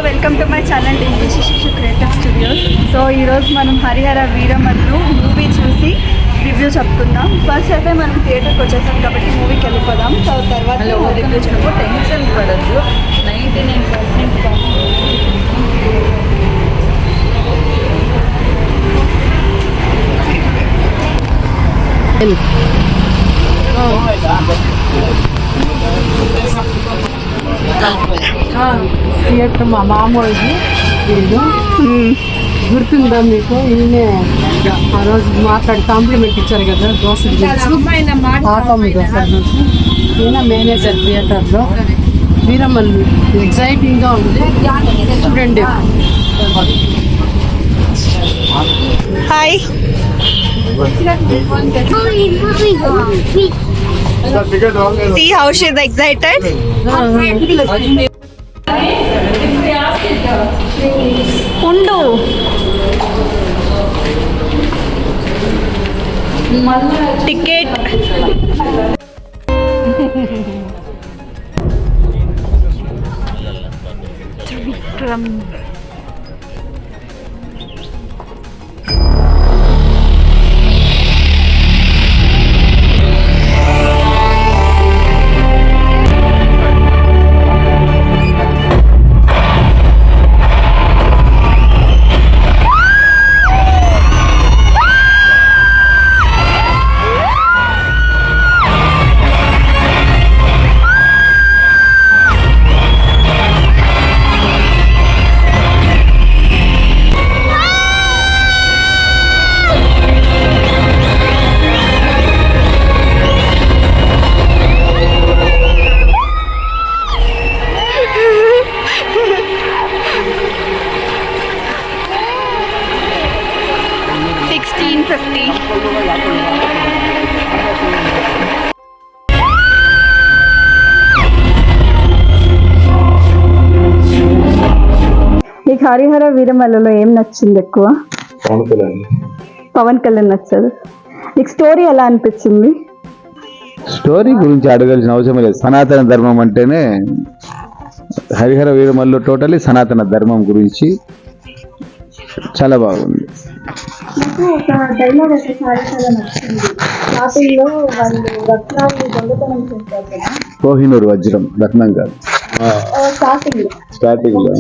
Welcome to my channel శిశు creative studios. So ఈరోజు మనం హరిహర వీరమల్లు మూవీ చూసి రివ్యూ చెప్తున్నాం. ఫస్ట్ అయితే మనం థియేటర్కి వచ్చేసాం కాబట్టి మూవీకి వెళ్ళిపోదాం. సో తర్వాత రివ్యూ చెప్పు. టెన్షన్ పడద్దు. 99% థియేటర్ మా మామూలుది వీళ్ళు గుర్తుందా మీకు? ఇన్నే ఆ రోజు మాట్లాడి కాంప్లిమెంట్ ఇచ్చారు కదా దోశ ఈయన మేనేజర్ థియేటర్లో. వీరమల్లు ఎగ్జైటింగ్గా ఉంది, చూడండి. Hi. See how she's excited. ఉండు. టికెట్ విక్రమ్. నీకు హరిహర వీరమల్లులో ఏం నచ్చింది ఎక్కువ? పవన్ కళ్యాణ్ నచ్చదు. నీకు స్టోరీ ఎలా అనిపించింది? స్టోరీ గురించి అడగాల్సిన అవసరం లేదు. సనాతన ధర్మం అంటేనే హరిహర వీరమల్లు టోటలీ సనాతన ధర్మం గురించి చాలా బాగుంది. నాకు ఒక డైలాగ్ అయితే చాలా చాలా నచ్చింది. స్టార్టింగ్లో వాళ్ళు రత్నాలు దొంగతనం చేస్తారు కదా, కోహినూర్ వజ్రం రత్నం కాదు. స్టార్టింగ్ లో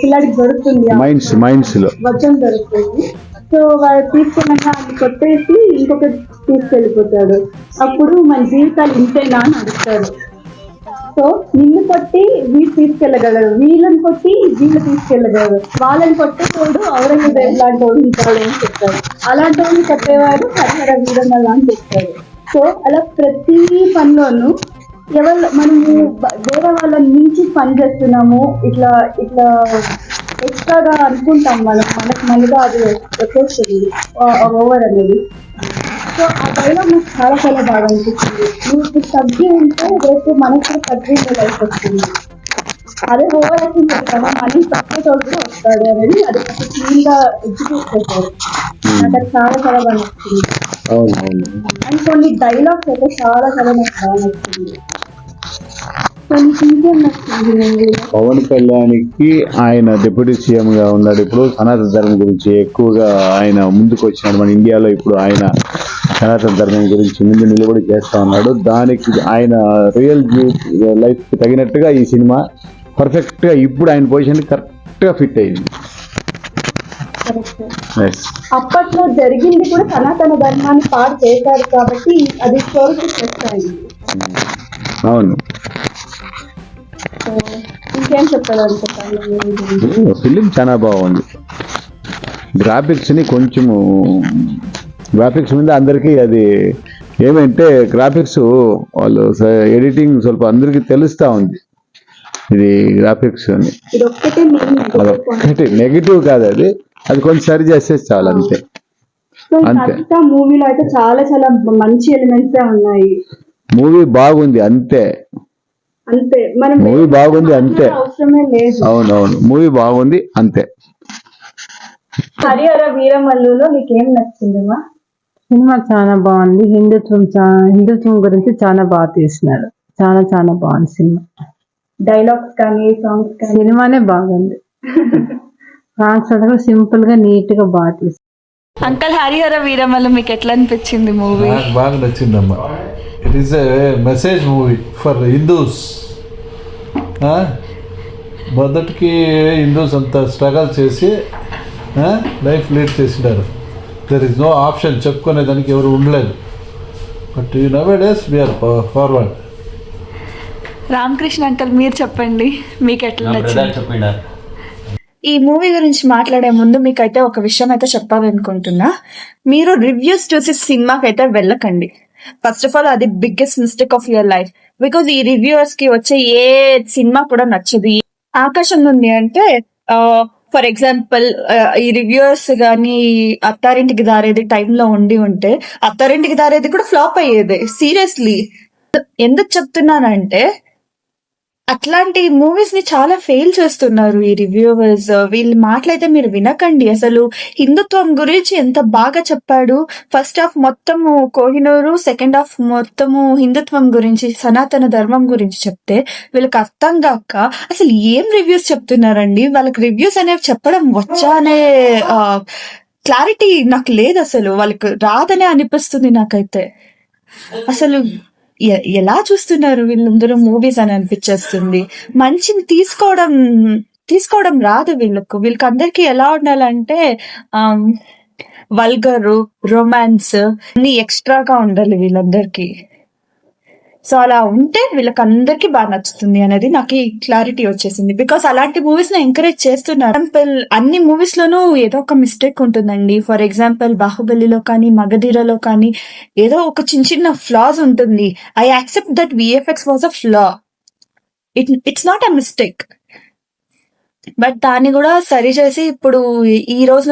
పిల్లాడికి దొరుకుతుంది, మైన్స్ లో వజ్రం దొరుకుతుంది. సో వాడు తీసుకున్నాక అది కొట్టేసి ఇంకొకటి తీసుకెళ్ళిపోతాడు. అప్పుడు మన జీవితాలు ఇంతేనా అని అడుగుతాడు. సో నిన్ను కొట్టి వీళ్ళు తీసుకెళ్ళగలరు, వీళ్ళని కొట్టి వీళ్ళు తీసుకెళ్ళగలరు, వాళ్ళని కొట్టేటోడు ఔరంగజేబు లాంటి వాడు ఉంటాడు అని చెప్తాడు. అలాంటి వాళ్ళు చెప్పేవాడు హరిహర వీరమల్లు అని చెప్తాడు. సో అలా ప్రతి పనిలోనూ మనము వేరే వాళ్ళని మించి పని చేస్తున్నాము, ఇట్లా ఇట్లా ఎక్స్ట్రాగా అనుకుంటాం. మనకు మళ్ళీగా అది వచ్చేస్తుంది ఓవర్ అనేది. సో ఆ డైలాగ్ నాకు చాలా చాలా బాగా అనిపిస్తుంది. నువ్వు తగ్గి ఉంటే రేపు మనకు తగ్గి లైఫ్ వస్తుంది. అదే ఓవర్ యాక్టింగ్ చెప్తాను, మళ్ళీ తగ్గేటోడు కూడా వస్తాడు అనేది అది క్లీన్ గా ఎగ్జిక్యూట్ చేశారు. నాకు అది చాలా చాలా బాగా నచ్చింది. అండ్ కొన్ని డైలాగ్స్ అయితే చాలా చాలా నాకు బాగా నచ్చింది. పవన్ కళ్యాణ్కి ఆయన డిప్యూటీ సీఎం గా ఉన్నాడు. ఇప్పుడు సనాతన ధర్మం గురించి ఎక్కువగా ఆయన ముందుకు వచ్చినాడు. మన ఇండియాలో ఇప్పుడు ఆయన సనాతన ధర్మం గురించి ముందు నిలబడి చేస్తా ఉన్నాడు. దానికి ఆయన రియల్ లైఫ్ కి తగినట్టుగా ఈ సినిమా పర్ఫెక్ట్ గా ఇప్పుడు ఆయన పొజిషన్ కరెక్ట్ గా ఫిట్ అయింది. అప్పట్లో జరిగింది కూడా సనాతన ధర్మాన్ని పాడు చేశారు కాబట్టి అది స్టోరీకి చేస్తాయి. అవును. ఇంకేం చెప్పాలనుకుంటాను? ఫిలిం చాలా బాగుంది. గ్రాఫిక్స్ ని కొంచెము గ్రాఫిక్స్ మీద అందరికీ అది ఏమంటే గ్రాఫిక్స్ వాళ్ళు ఎడిటింగ్ స్వల్ప అందరికీ తెలుస్తా ఉంది. ఇది గ్రాఫిక్స్ అని అదొక్కటి నెగిటివ్ కాదు, అది కొంచెం సరి చేస్తే చాలు అంతే. అంతే. మూవీలో అయితే చాలా చాలా మంచి ఎలిమెంట్స్ ఉన్నాయి. మూవీ బాగుంది అంతే. మూవీ బాగుంది అంతే. అవునవును, మూవీ బాగుంది అంతే. హరిహర వీరమల్లులో నీకేం నచ్చిందమ్మా? సినిమా చాలా బాగుంది. హిందుత్వం గురించి చాలా బాగా తీసినాడు. చాలా చాలా బాగుంది సినిమా. డైలాగ్స్ కానీ సాంగ్స్ కానీ. సినిమానే బాగుంది. సాంగ్స్ కూడా సింపుల్ గా నీట్ గా బాగా తీస్తారు. అంకల్ హరిహర వీరమల్లు మీకు ఎట్లా అనిపించింది మూవీ? నాకు బాగా నచ్చిందమ్మా. It is a message movie for Hindus. మొదటికి హిందూస్ అంతా స్ట్రగల్ చేసి లైఫ్ లీడ్ చేసినారు. దెర్ ఇస్ నో ఆప్షన్, చెప్పుకునేదానికి ఎవరు ఉండలేదు. But nowadays we're forward. Ramakrishna uncle మీరు చెప్పండి, మీకు ఎట్లా నచ్చింది? ఈ మూవీ గురించి మాట్లాడే ముందు మీకైతే ఒక విషయం అయితే చెప్పాలనుకుంటున్నా. మీరు రివ్యూస్ చూసి సినిమాకి అయితే వెళ్ళకండి. ఫస్ట్ ఆఫ్ ఆల్ అది biggest mistake of your life. Because ఈ రివ్యూవర్స్ కి వచ్చే ఏ సినిమా కూడా నచ్చదు. ఆకాశం ఉంది అంటే ఫర్ ఎగ్జాంపుల్ ఈ రివ్యూవర్స్ గానీ అత్తారింటికి దారేది టైంలో ఉంటే అత్తారింటికి దారేది కూడా ఫ్లాప్ అయ్యేది. సీరియస్లీ ఎందుకు చెప్తున్నానంటే అట్లాంటి మూవీస్ ని చాలా ఫెయిల్ చేస్తున్నారు ఈ రివ్యూవర్స్. వీళ్ళ మాటలైతే మీరు వినకండి. అసలు హిందుత్వం గురించి ఎంత బాగా చెప్పాడు. ఫస్ట్ హాఫ్ మొత్తము కోహినూరు, సెకండ్ హాఫ్ మొత్తము హిందుత్వం గురించి, సనాతన ధర్మం గురించి చెప్తే వీళ్ళకి అర్థం కాక అసలు ఏం రివ్యూస్ చెప్తున్నారండి. వాళ్ళకి రివ్యూస్ అనేవి చెప్పడం వచ్చా అనే క్లారిటీ నాకు లేదు. అసలు వాళ్ళకి రాదనే అనిపిస్తుంది నాకైతే. అసలు ఎలా చూస్తున్నారు వీళ్ళందరూ మూవీస్ అని అనిపించేస్తుంది. మంచిని తీసుకోవడం రాదు వీళ్ళకి అందరికి. ఎలా ఉండాలంటే వల్గర్, రొమాన్స్ అన్ని ఎక్స్ట్రాగా ఉండాలి వీళ్ళందరికీ. సో అలా ఉంటే వీళ్ళకందరికి బాగా నచ్చుతుంది అనేది నాకు ఈ క్లారిటీ వచ్చేసింది. బికాస్ అలాంటి మూవీస్ ని ఎంకరేజ్ చేస్తున్నారు. ఎగ్జాంపుల్ అన్ని మూవీస్ లోనూ ఏదో ఒక మిస్టేక్ ఉంటుందండి. ఫర్ ఎగ్జాంపుల్ బాహుబలిలో కానీ మగధీరలో కానీ ఏదో ఒక చిన్న ఫ్లాస్ ఉంటుంది. I accept that VFX was a flaw. It's not a mistake. But దాన్ని కూడా సరి చేసి ఇప్పుడు ఈ రోజు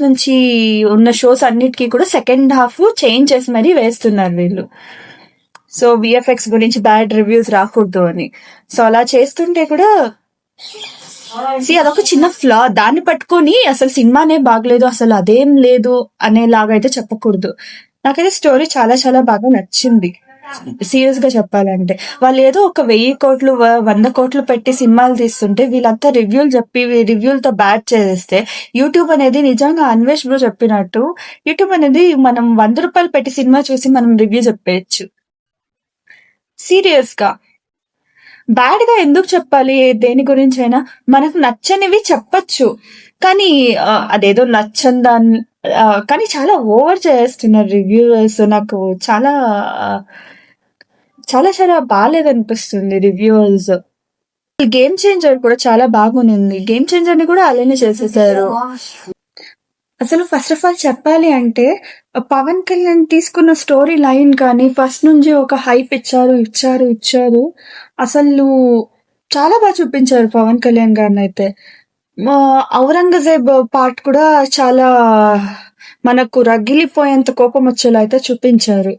నుంచి ఉన్న షోస్ అన్నిటికీ కూడా సెకండ్ హాఫ్ చేంజ్ చేసి మరీ వేస్తున్నారు వీళ్ళు. సో విఎఫ్ఎక్స్ గురించి బ్యాడ్ రివ్యూస్ రాకూడదు అని. సో అలా చేస్తుంటే కూడా అదొక చిన్న ఫ్లా. దాన్ని పట్టుకొని అసలు సినిమానే బాగలేదు, అసలు అదేం లేదు అనేలాగా అయితే చెప్పకూడదు. నాకైతే స్టోరీ చాలా చాలా బాగా నచ్చింది. సీరియస్ గా చెప్పాలంటే వాళ్ళు ఏదో ఒక 1000 కోట్లు 100 కోట్లు పెట్టి సినిమాలు తీస్తుంటే వీళ్ళంతా రివ్యూలు చెప్పి రివ్యూలతో బ్యాడ్ చేస్తే యూట్యూబ్ అనేది నిజంగా అన్వేష్ బ్రో చెప్పినట్టు యూట్యూబ్ అనేది మనం 100 రూపాయలు పెట్టి సినిమా చూసి మనం రివ్యూ చెప్పేయచ్చు. సీరియస్ గా బ్యాడ్ గా ఎందుకు చెప్పాలి? దేని గురించి అయినా మనకు నచ్చనివి చెప్పచ్చు, కానీ అదేదో నచ్చని దాన్ని కానీ చాలా ఓవర్ చేస్తున్నారు రివ్యూవర్స్. నాకు చాలా చాలా చాలా బాగాలేదనిపిస్తుంది రివ్యూవర్స్. గేమ్ చేంజర్ కూడా చాలా బాగుంది. గేమ్ చేంజర్ ని కూడా అలానే చేసేసారు. అసలు ఫస్ట్ ఆఫ్ ఆల్ చెప్పాలి అంటే పవన్ కళ్యాణ్ తీసుకున్న స్టోరీ లైన్ కానీ ఫస్ట్ నుంచి ఒక హైప్ ఇచ్చారు. అసలు చాలా బాగా చూపించారు పవన్ కళ్యాణ్ గారిని అయితే. ఔరంగజేబ్ పార్ట్ కూడా చాలా మనకు రగిలిపోయేంత కోపం వచ్చేలా అయితే చూపించారు.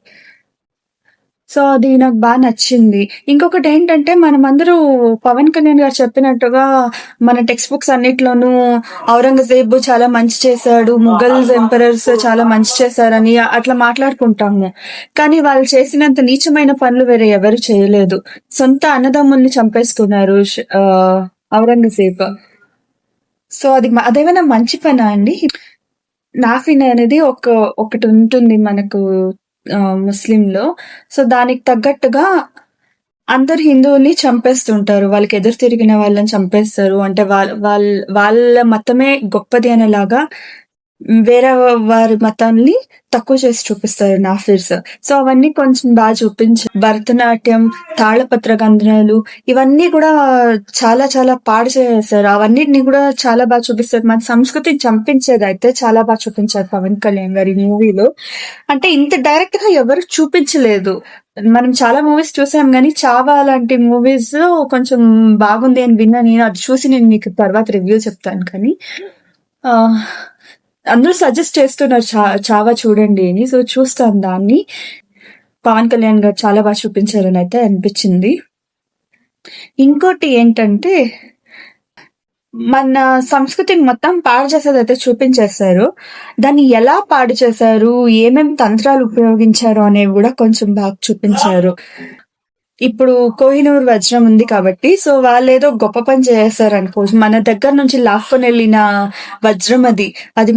సో అది నాకు బాగా నచ్చింది. ఇంకొకటి ఏంటంటే మనమందరూ పవన్ కళ్యాణ్ గారు చెప్పినట్టుగా మన టెక్స్ట్ బుక్స్ అన్నిట్లోనూ ఔరంగజేబ్ చాలా మంచి చేశాడు, ముఘల్స్ ఎంపరర్స్ చాలా మంచి చేశారని అట్లా మాట్లాడుకుంటాము. కానీ వాళ్ళు చేసినంత నీచమైన పనులు వేరే ఎవరు చేయలేదు. సొంత అన్నదమ్ముల్ని చంపేసుకున్నారు ఔరంగజేబ్. సో అదేమైనా మంచి పనా అండి? నాఫిన్ అనేది ఒకటి ఉంటుంది మనకు ముస్లింలో. సో దానికి తగ్గట్టుగా అందరు హిందువుల్ని చంపేస్తుంటారు, వాళ్ళకి ఎదురు తిరిగిన వాళ్ళని చంపేస్తారు. అంటే వాళ్ళ మతమే గొప్పది అనేలాగా వేరే వారి మతాన్ని తక్కువ చేసి చూపిస్తారు నాఫిర్స్. సో అవన్నీ కొంచెం బాగా చూపించారు. భరతనాట్యం, తాళపత్ర గంధనాలు ఇవన్నీ కూడా చాలా చాలా పాడు చేశారు. అవన్నిటిని కూడా చాలా బాగా చూపిస్తారు. మన సంస్కృతిని చంపించేది అయితే చాలా బాగా చూపించారు పవన్ కళ్యాణ్ గారి మూవీలో. అంటే ఇంత డైరెక్ట్ గా ఎవరు చూపించలేదు. మనం చాలా మూవీస్ చూసాం కానీ చావా లాంటి మూవీస్ కొంచెం బాగుంది అని విన్నా. నేను అది చూసి నేను మీకు తర్వాత రివ్యూ చెప్తాను. కానీ అందరూ సజెస్ట్ చేస్తున్నారు చావా చూడండి అని. సో చూస్తాను దాన్ని. పవన్ కళ్యాణ్ గారు చాలా బాగా చూపించారని అయితే అనిపించింది. ఇంకోటి ఏంటంటే మన సంస్కృతిని మొత్తం పాడు చేసేది అయితే చూపించేశారు. దాన్ని ఎలా పాడు చేశారు, ఏమేం తంత్రాలు ఉపయోగించారు అనేవి కూడా కొంచెం బాగా చూపించారు. ఇప్పుడు కోహినూర్ వజ్రం ఉంది కాబట్టి సో వాళ్ళు ఏదో గొప్ప పని చేశారు అనుకోవచ్చు. మన దగ్గర నుంచి లాక్కొని వెళ్ళిన వజ్రం అది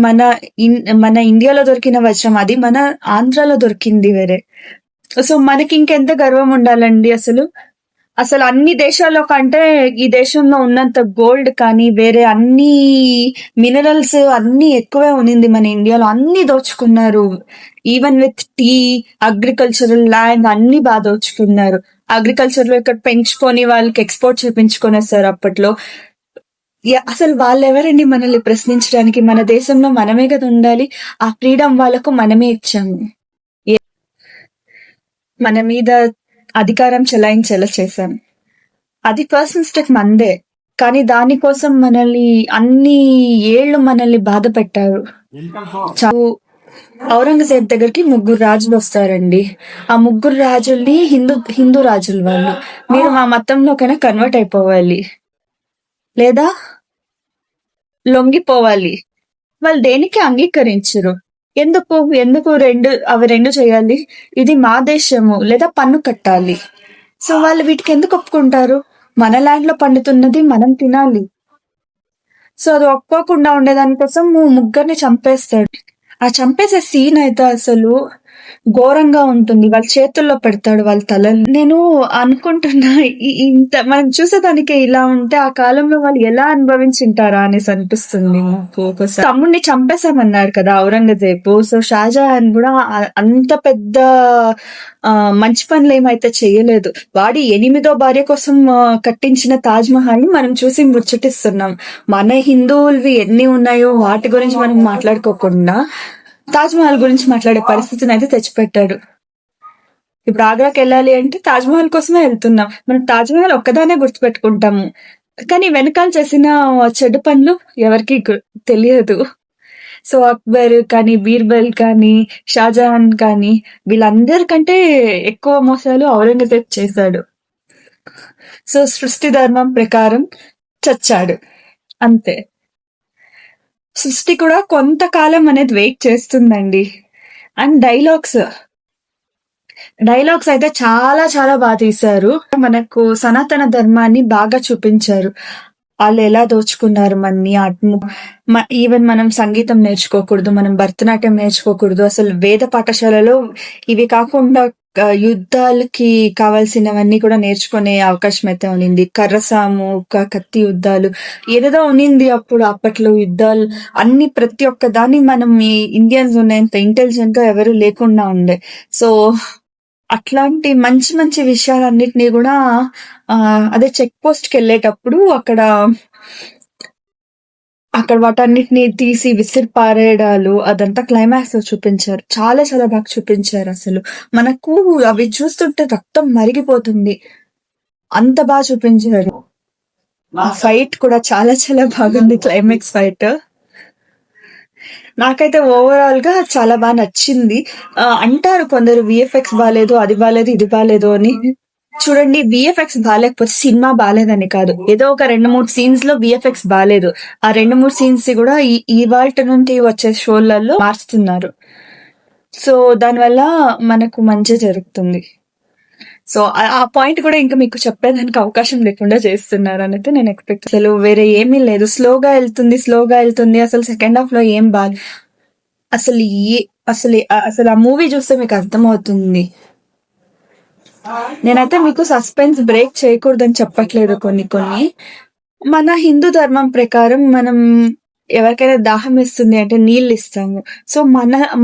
మన ఇండియాలో దొరికిన వజ్రం, అది మన ఆంధ్రాలో దొరికింది వేరే. సో మనకి ఇంకెంత గర్వం ఉండాలండి అసలు అన్ని దేశాల్లో కంటే ఈ దేశంలో ఉన్నంత గోల్డ్ కానీ వేరే అన్ని మినరల్స్ అన్ని ఎక్కువే ఉన్నింది మన ఇండియాలో. అన్ని దోచుకున్నారు. Even with tea, agricultural land అన్ని బాగా దోచుకున్నారు. అగ్రికల్చర్ లో ఇక్కడ పెంచుకొని వాళ్ళకి ఎక్స్పోర్ట్ చేపించుకొనేసారు అప్పట్లో. అసలు వాళ్ళు ఎవరండి మనల్ని ప్రశ్నించడానికి? మన దేశంలో మనమే కదా ఉండాలి. ఆ ఫ్రీడమ్ వాళ్ళకు మనమే ఇచ్చాము. మన మీద అధికారం చెలాయించేలా చేశాం. అది ఫస్ట్ మిస్టేక్ మందే, కానీ దానికోసం మనల్ని అన్ని ఏళ్ళు మనల్ని బాధ పెట్టారు. ఔరంగజేబ్ దగ్గరికి 3 రాజులు వస్తారండి. ఆ 3 రాజుల్ని హిందూ రాజులు వాళ్ళు. మీరు మా మతంలోకైనా కన్వర్ట్ అయిపోవాలి లేదా లొంగిపోవాలి. వాళ్ళు దేనికి అంగీకరించరు. ఎందుకు అవి రెండు చేయాలి? ఇది మా దేశము, లేదా పన్ను కట్టాలి. సో వాళ్ళు వీటికి ఎందుకు ఒప్పుకుంటారు? మన ల్యాండ్ లో పండుతున్నది మనం తినాలి. సో అది ఒప్పుకోకుండా ఉండేదానికోసం 3 చంపేస్తాడు. ఆ చంపేసే సీన్ అయితే అసలు ఘోరంగా ఉంటుంది. వాళ్ళ చేతుల్లో పెడతాడు వాళ్ళ తలలు. నేను అనుకుంటున్నా ఇంత మనం చూసేదానికి ఇలా ఉంటే ఆ కాలంలో వాళ్ళు ఎలా అనుభవించింటారా అనేసి అనిపిస్తుంది నాకు. తమ్ముడిని చంపేశామన్నారు కదా ఔరంగజేబు. సో షాజహాన్ కూడా అంత పెద్ద మంచి పనులు ఏమైతే చేయలేదు. వాడి 8వ భార్య కోసం కట్టించిన తాజ్ మహల్ ని మనం చూసి ముచ్చటిస్తున్నాం. మన హిందువులవి ఎన్ని ఉన్నాయో వాటి గురించి మనం మాట్లాడుకోకుండా తాజ్ మహల్ గురించి మాట్లాడే పరిస్థితిని అయితే తెచ్చిపెట్టాడు. ఇప్పుడు ఆగ్రాకి వెళ్ళాలి అంటే తాజ్ మహల్ కోసమే వెళ్తున్నాం. మనం తాజ్ మహల్ ఒక్కదానే గుర్తుపెట్టుకుంటాము, కానీ వెనకాల చేసిన చెడు పనులు ఎవరికి తెలియదు. సో అక్బర్ కానీ, బీర్బల్ కానీ, షాజహాన్ కానీ వీళ్ళందరికంటే ఎక్కువ మోసాలు ఔరంగజేబ్ చేశాడు. సో సృష్టి ధర్మం ప్రకారం చచ్చాడు అంతే. సృష్టి కూడా కొంతకాలం అనేది వెయిట్ చేస్తుందండి. అండ్ డైలాగ్స్ అయితే చాలా చాలా బాగా తీశారు. మనకు సనాతన ధర్మాన్ని బాగా చూపించారు. వాళ్ళు ఎలా దోచుకున్నారు మనని. ఈవెన్ మనం సంగీతం నేర్చుకోకూడదు, మనం భరతనాట్యం నేర్చుకోకూడదు. అసలు వేద పాఠశాలలో ఇవి కాకుండా యుద్ధాలకి కావాల్సినవన్నీ కూడా నేర్చుకునే అవకాశం అయితే ఉన్నింది. కర్రసాము, కత్తి యుద్ధాలు ఏదేదో ఉన్నింది అప్పట్లో యుద్ధాలు అన్ని. ప్రతి ఒక్క దాన్ని మనం ఈ ఇండియన్స్ ఉన్నంత ఇంటెలిజెంట్ గా ఎవరు లేకుండా ఉండే. సో అట్లాంటి మంచి మంచి విషయాలన్నిటినీ కూడా అదే చెక్ పోస్ట్ కి వెళ్ళేటప్పుడు అక్కడ వాటన్నిటిని తీసి విసిరి పారేయడాలు అదంతా క్లైమాక్స్ లో చూపించారు. చాలా చాలా బాగా చూపించారు. అసలు మనకు అవి చూస్తుంటే రక్తం మరిగిపోతుంది, అంత బాగా చూపించారు. ఆ ఫైట్ కూడా చాలా చాలా బాగుంది, క్లైమాక్స్ ఫైట్. నాకైతే ఓవరాల్ గా చాలా బాగా నచ్చింది. అంటారు కొందరు విఎఫ్ఎక్స్ బాగాలేదు, అది బాగాలేదు, ఇది బాగాలేదు అని. చూడండి, విఎఫ్ఎక్స్ బాగాలేకపోతే సినిమా బాగాలేదని కాదు. ఏదో ఒక 2-3 సీన్స్ లో విఎఫ్ఎక్స్ బాగాలేదు. ఆ 2-3 సీన్స్ కూడా ఇవాల్టి నుండి వచ్చే షోలలో మార్చుతున్నారు. సో దానివల్ల మనకు మంచి జరుగుతుంది. సో ఆ పాయింట్ కూడా ఇంకా మీకు చెప్పేదానికి అవకాశం లేకుండా చేస్తున్నారు అనేది నేను ఎక్స్పెక్ట్. అసలు వేరే ఏమీ లేదు. స్లోగా వెళ్తుంది. అసలు సెకండ్ హాఫ్ లో ఏం బాగా అసలు ఆ మూవీ చూస్తే మీకు అర్థమవుతుంది. నేనైతే మీకు సస్పెన్స్ బ్రేక్ చేయకూడదని చెప్పట్లేదు. కొన్ని మన హిందూ ధర్మం ప్రకారం మనం ఎవరికైనా దాహం వేస్తుంది అంటే నీళ్ళు ఇస్తాము. సో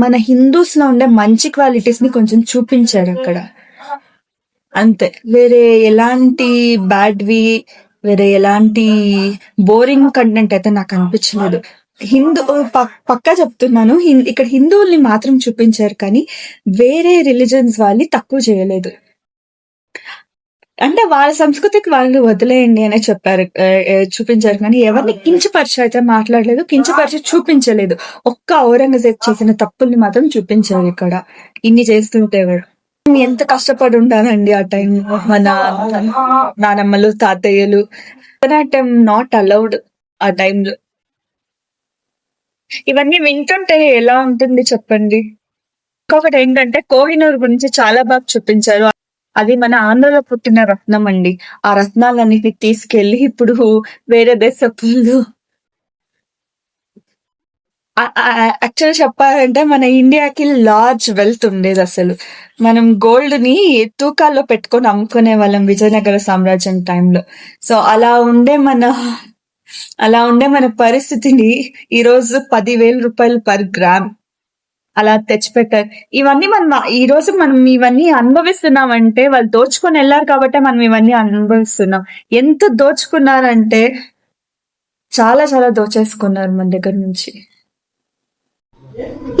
మన హిందూస్ లో ఉండే మంచి క్వాలిటీస్ ని కొంచెం చూపించారు అక్కడ, అంతే. వేరే ఎలాంటి బ్యాడ్వి, వేరే ఎలాంటి బోరింగ్ కంటెంట్ అయితే నాకు అనిపించలేదు. పక్కా చెప్తున్నాను, ఇక్కడ హిందువుల్ని మాత్రం చూపించారు కానీ వేరే రిలీజన్స్ వాళ్ళని తక్కువ చేయలేదు. అంటే వాళ్ళ సంస్కృతికి వాళ్ళు వదిలేయండి అనే చూపించారు కానీ ఎవరిని కించపరిచి అయితే మాట్లాడలేదు, కించపరిచి చూపించలేదు. ఒక్క ఔరంగజేబ్ చేసిన తప్పుల్ని మాత్రం చూపించారు ఇక్కడ. ఇన్ని చేస్తుంటే కూడా ఎంత కష్టపడి ఉంటానండి ఆ టైంలో. మన నానమ్మలు, తాతయ్యలు. భరతనాట్యం నాట్ అలౌడ్ ఆ టైంలో. ఇవన్నీ వింటుంటే ఎలా ఉంటుంది చెప్పండి. ఇంకొకటి ఏంటంటే కోహినూర్ గురించి చాలా బాగా చూపించారు. అది మన ఆంధ్రలో పుట్టిన రత్నం అండి. ఆ రత్నాలన్నిటిని తీసుకెళ్లి ఇప్పుడు వేరే దేశపు యాక్చువల్ చెప్పాలంటే మన ఇండియాకి లార్జ్ వెల్త్ ఉండేది అసలు. మనం గోల్డ్ ని తూకాల్లో పెట్టుకొని అమ్ముకునే వాళ్ళం విజయనగర సామ్రాజ్యం టైంలో. సో అలా ఉండే మన పరిస్థితిని ఈ రోజు 10,000 రూపాయలు పర్ గ్రామ్ అలా తెచ్చిపెట్టారు. ఈ రోజు మనం ఇవన్నీ అనుభవిస్తున్నామంటే వాళ్ళు దోచుకొని వెళ్ళారు కాబట్టి మనం ఇవన్నీ అనుభవిస్తున్నాం. ఎంత దోచుకున్నారంటే చాలా చాలా దోచేసుకున్నారు మన దగ్గర నుంచి.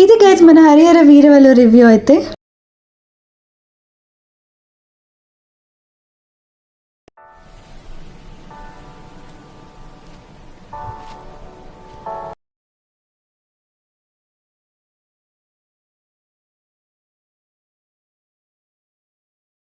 ఇది గైస్ మన హరిహర వీరవలు రివ్యూ అయితే.